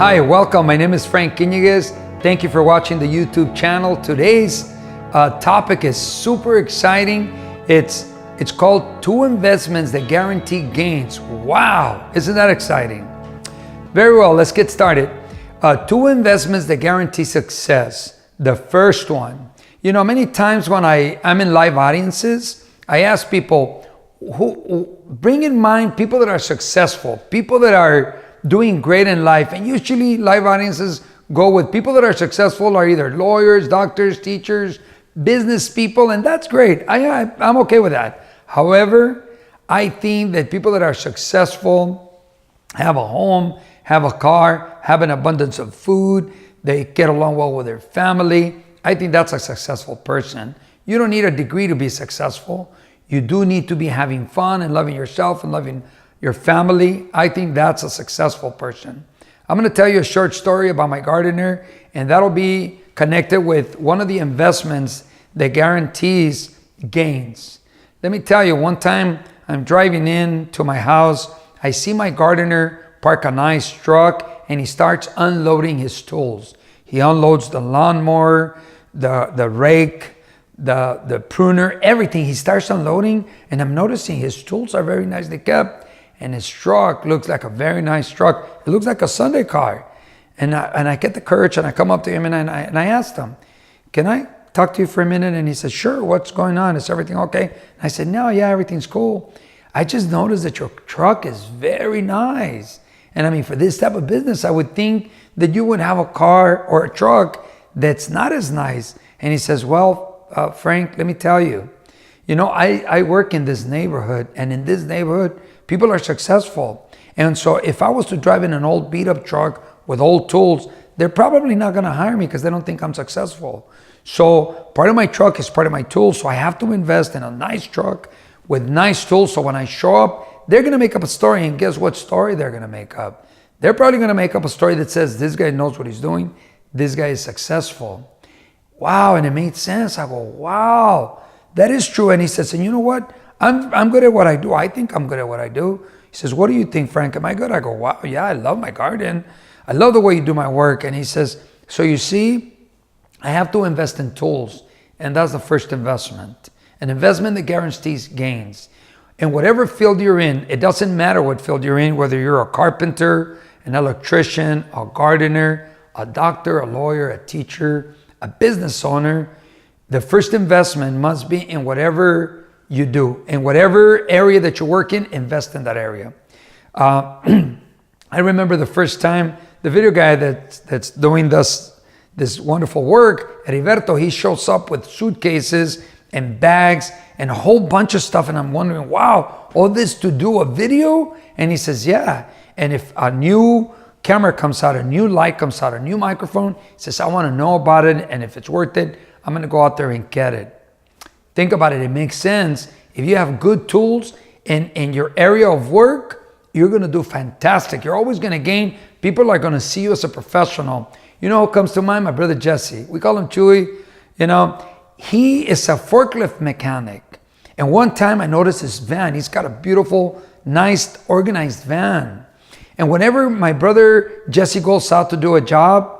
Hi, welcome. My name is Frank Iniguez. Thank you for watching the YouTube channel. Today's topic is super exciting. It's called 2 investments that guarantee gains. Wow, isn't that exciting? Very well, let's get started. 2 investments that guarantee success. The first one, you know, many times when I'm in live audiences, I ask people, bring in mind people that are successful, people that are doing great in life. And usually live audiences go with people that are successful are either lawyers, doctors, teachers, business people, and that's great. I'm okay with that. However, I think that people that are successful have a home, have a car, have an abundance of food, they get along well with their family. I think that's a successful person. You don't need a degree to be successful. You do need to be having fun and loving yourself and loving your family. I think that's a successful person. I'm going to tell you a short story about my gardener, and that'll be connected with one of the investments that guarantees gains. Let me tell you, one time I'm driving in to my house, I see my gardener park a nice truck, and he starts unloading his tools. He unloads the lawnmower, the rake, the pruner, everything. He starts unloading, and I'm noticing his tools are very nicely kept. And his truck looks like a very nice truck. It looks like a Sunday car. And I get the courage and I come up to him and I asked him, can I talk to you for a minute? And he said, sure, what's going on? Is everything okay? And I said, no, yeah, everything's cool. I just noticed that your truck is very nice. And I mean, for this type of business, I would think that you would have a car or a truck that's not as nice. And he says, well, Frank, let me tell you, you know, I work in this neighborhood, and in this neighborhood, people are successful. And so if I was to drive in an old beat up truck with old tools, they're probably not going to hire me because they don't think I'm successful. So part of my truck is part of my tools. So I have to invest in a nice truck with nice tools. So when I show up, they're going to make up a story. And guess what story they're going to make up? They're probably going to make up a story that says, this guy knows what he's doing. This guy is successful. Wow. And it made sense. I go, wow, that is true. And he says, and you know what? I'm good at what I do. I think I'm good at what I do. He says, what do you think, Frank? Am I good? I go, wow, yeah, I love my garden. I love the way you do my work. And he says, so you see, I have to invest in tools. And that's the first investment. An investment that guarantees gains. In whatever field you're in, it doesn't matter what field you're in, whether you're a carpenter, an electrician, a gardener, a doctor, a lawyer, a teacher, a business owner. The first investment must be in whatever you do. In whatever area that you work in, invest in that area. I remember the first time the video guy that's doing this wonderful work, Heriberto, he shows up with suitcases and bags and a whole bunch of stuff. And I'm wondering, wow, all this to do a video? And he says, yeah. And if a new camera comes out, a new light comes out, a new microphone, he says, I want to know about it. And if it's worth it, I'm going to go out there and get it. Think about it. It makes sense. If you have good tools in your area of work, you're going to do fantastic. You're always going to gain. People are going to see you as a professional. You know who comes to mind? My brother Jesse. We call him Chewy. You know, he is a forklift mechanic. And one time I noticed his van. He's got a beautiful, nice, organized van. And whenever my brother Jesse goes out to do a job,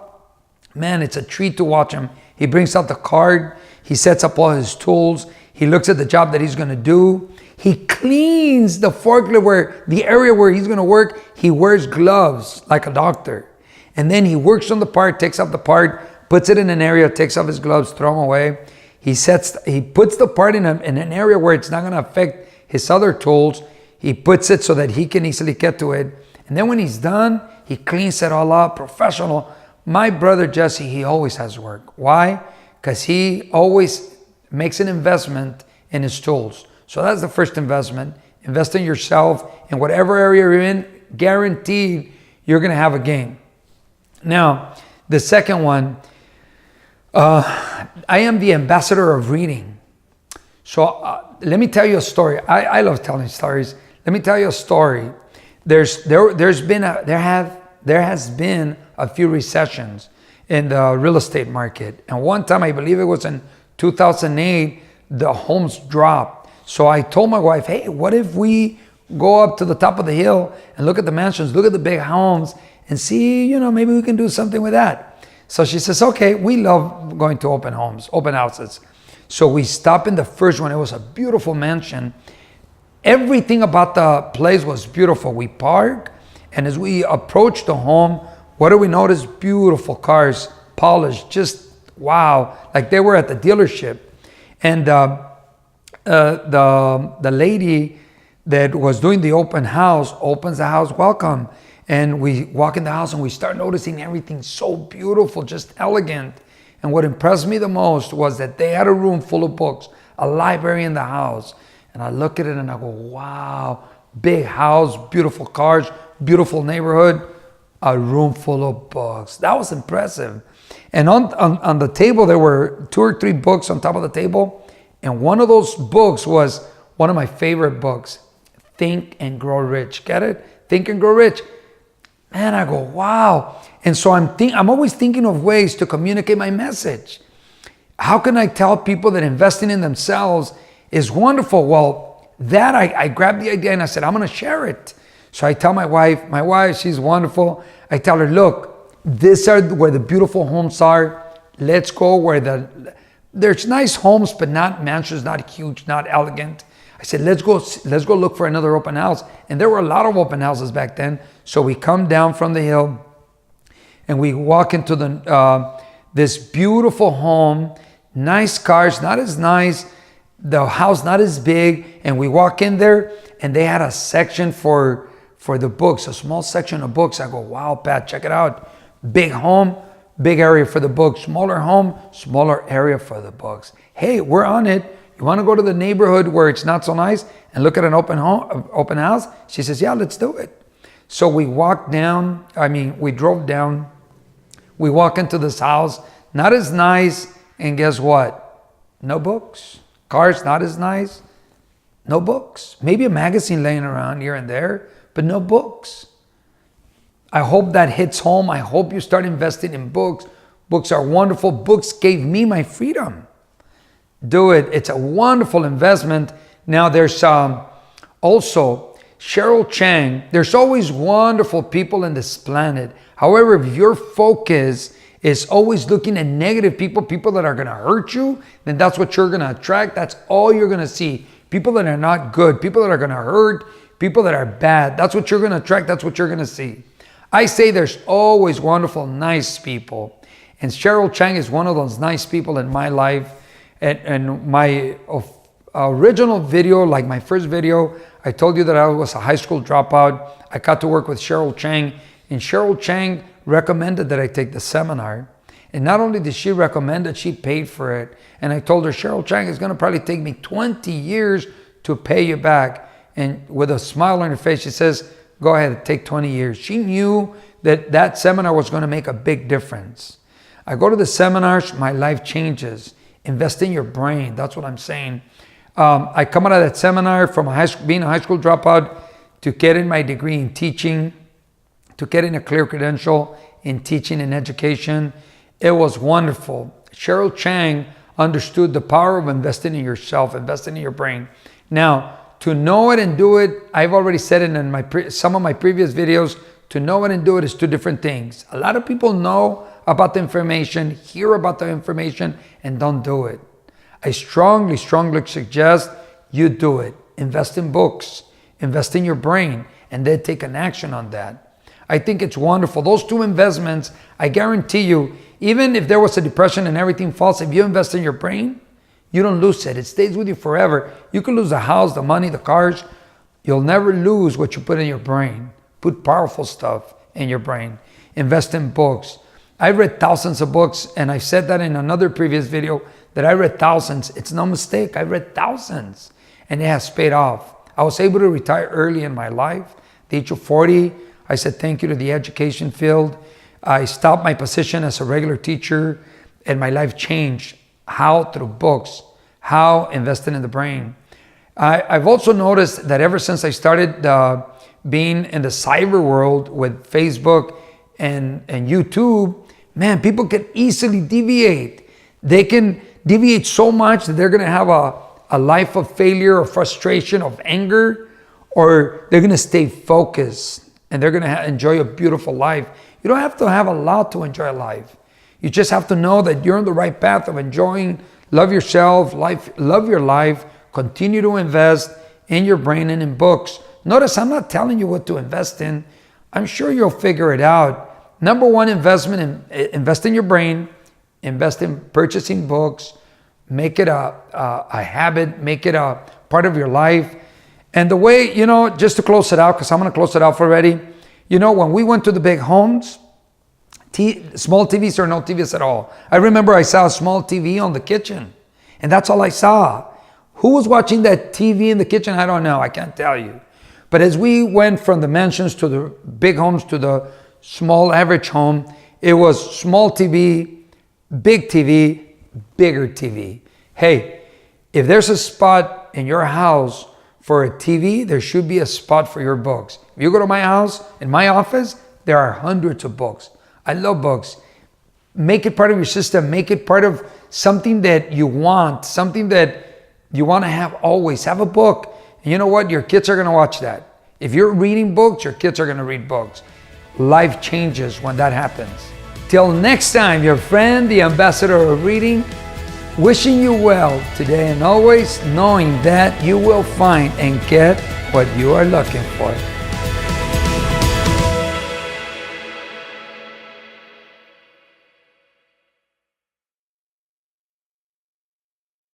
man, it's a treat to watch him. He brings out the card. He sets up all his tools. He looks at the job that he's going to do. He cleans the forklift the area where he's going to work. He wears gloves like a doctor. And then he works on the part, takes off the part, puts it in an area, takes off his gloves, throw them away. He puts the part in an area where it's not going to affect his other tools. He puts it so that he can easily get to it. And then when he's done, he cleans it all up, professional. My brother Jesse, he always has work. Why? Because he always makes an investment in his tools. So that's the first investment. Invest in yourself in whatever area you're in, guaranteed you're going to have a gain. Now, the second one, I am the ambassador of reading. So let me tell you a story. I love telling stories. Let me tell you a story. There has been a few recessions in the real estate market. And one time, I believe it was in 2008, the homes dropped. So I told my wife, hey, what if we go up to the top of the hill and look at the mansions, look at the big homes, and see, maybe we can do something with that. So she says, okay, we love going to open houses. So we stop in the first one. It was a beautiful mansion. Everything about the place was beautiful. We park, and as we approach the home, what do we notice? Beautiful cars, polished, just wow, like they were at the dealership. And the lady that was doing the open house opens the house, welcome. And we walk in the house and we start noticing everything so beautiful, just elegant. And what impressed me the most was that they had a room full of books, a library in the house. And I look at it and I go, wow, big house, beautiful cars, beautiful neighborhood, a room full of books. That was impressive. And on the table, there were 2 or 3 books on top of the table. And one of those books was one of my favorite books, Think and Grow Rich. Get it? Think and Grow Rich. Man, I go, wow. And so I'm always thinking of ways to communicate my message. How can I tell people that investing in themselves is wonderful? Well, that I grabbed the idea and I said, I'm going to share it. So I tell my wife, she's wonderful. I tell her, look, these are where the beautiful homes are. Let's go where there's nice homes, but not mansions, not huge, not elegant. I said, let's go look for another open house. And there were a lot of open houses back then. So we come down from the hill and we walk into this beautiful home, nice cars, not as nice, the house not as big. And we walk in there and they had a section for the books, a small section of books. I go, wow, Pat, check it out. Big home, big area for the books. Smaller home, smaller area for the books. Hey, we're on it. You want to go to the neighborhood where it's not so nice and look at an open house? She says, yeah, let's do it. So we drove down. We walk into this house, not as nice. And guess what? No books. Cars, not as nice. No books. Maybe a magazine laying around here and there, but no books. I hope that hits home. I hope you start investing in books. Books are wonderful. Books gave me my freedom. Do it. It's a wonderful investment. Now there's also Cheryl Chang. There's always wonderful people in this planet. However, if your focus is always looking at negative people that are going to hurt you, then that's what you're going to attract. That's all you're going to see. People that are not good, people that are going to hurt, people that are bad. That's what you're going to attract. That's what you're going to see. I say there's always wonderful, nice people. And Cheryl Chang is one of those nice people in my life. And my original video, like my first video, I told you that I was a high school dropout. I got to work with Cheryl Chang. And Cheryl Chang recommended that I take the seminar. And not only did she recommend it, she paid for it. And I told her, Cheryl Chang, it's going to probably take me 20 years to pay you back. And with a smile on her face, she says, go ahead, take 20 years. She knew that seminar was going to make a big difference. I go to the seminars, my life changes. Invest in your brain. That's what I'm saying. I come out of that seminar from being a high school dropout to getting my degree in teaching, to getting a clear credential in teaching and education. It was wonderful. Cheryl Chang understood the power of investing in yourself, investing in your brain. Now, to know it and do it, I've already said it in some of my previous videos, to know it and do it is 2 different things. A lot of people know about the information, hear about the information, and don't do it. I strongly suggest you do it. Invest in books, invest in your brain, and then take an action on that. I think it's wonderful. Those 2 investments, I guarantee you, even if there was a depression and everything falls, if you invest in your brain, you don't lose it. It stays with you forever. You can lose the house, the money, the cars. You'll never lose what you put in your brain. Put powerful stuff in your brain. Invest in books. I've read thousands of books, and I said that in another previous video that I read thousands. It's no mistake. I read thousands, and it has paid off. I was able to retire early in my life. At the age of 40, I said thank you to the education field. I stopped my position as a regular teacher, and my life changed. How? Through books. How? Investing in the brain. I've also noticed that ever since I started being in the cyber world with Facebook and YouTube, man, people can easily deviate. They can deviate so much that they're going to have a life of failure or frustration, of anger, or they're going to stay focused. and they're going to enjoy a beautiful life. You don't have to have a lot to enjoy life. You just have to know that you're on the right path of enjoying. Love yourself, love your life. Continue to invest in your brain and in books. Notice I'm not telling you what to invest in. I'm sure you'll figure it out. Number one investment, invest in your brain. Invest in purchasing books. Make it a habit. Make it a part of your life. And the way, just to close it out, because I'm going to close it out already. When we went to the big homes, small TVs or no TVs at all. I remember I saw a small TV on the kitchen, and that's all I saw. Who was watching that TV in the kitchen? I don't know. I can't tell you. But as we went from the mansions to the big homes to the small average home, it was small TV, big TV, bigger TV. Hey, if there's a spot in your house for a TV, there should be a spot for your books. If you go to my house, in my office, there are hundreds of books. I love books. Make it part of your system. Make it part of something that you want, something that you want to have always. Have a book. And you know what? Your kids are going to watch that. If you're reading books, your kids are going to read books. Life changes when that happens. Till next time, your friend, the ambassador of reading, wishing you well today and always, knowing that you will find and get what you are looking for.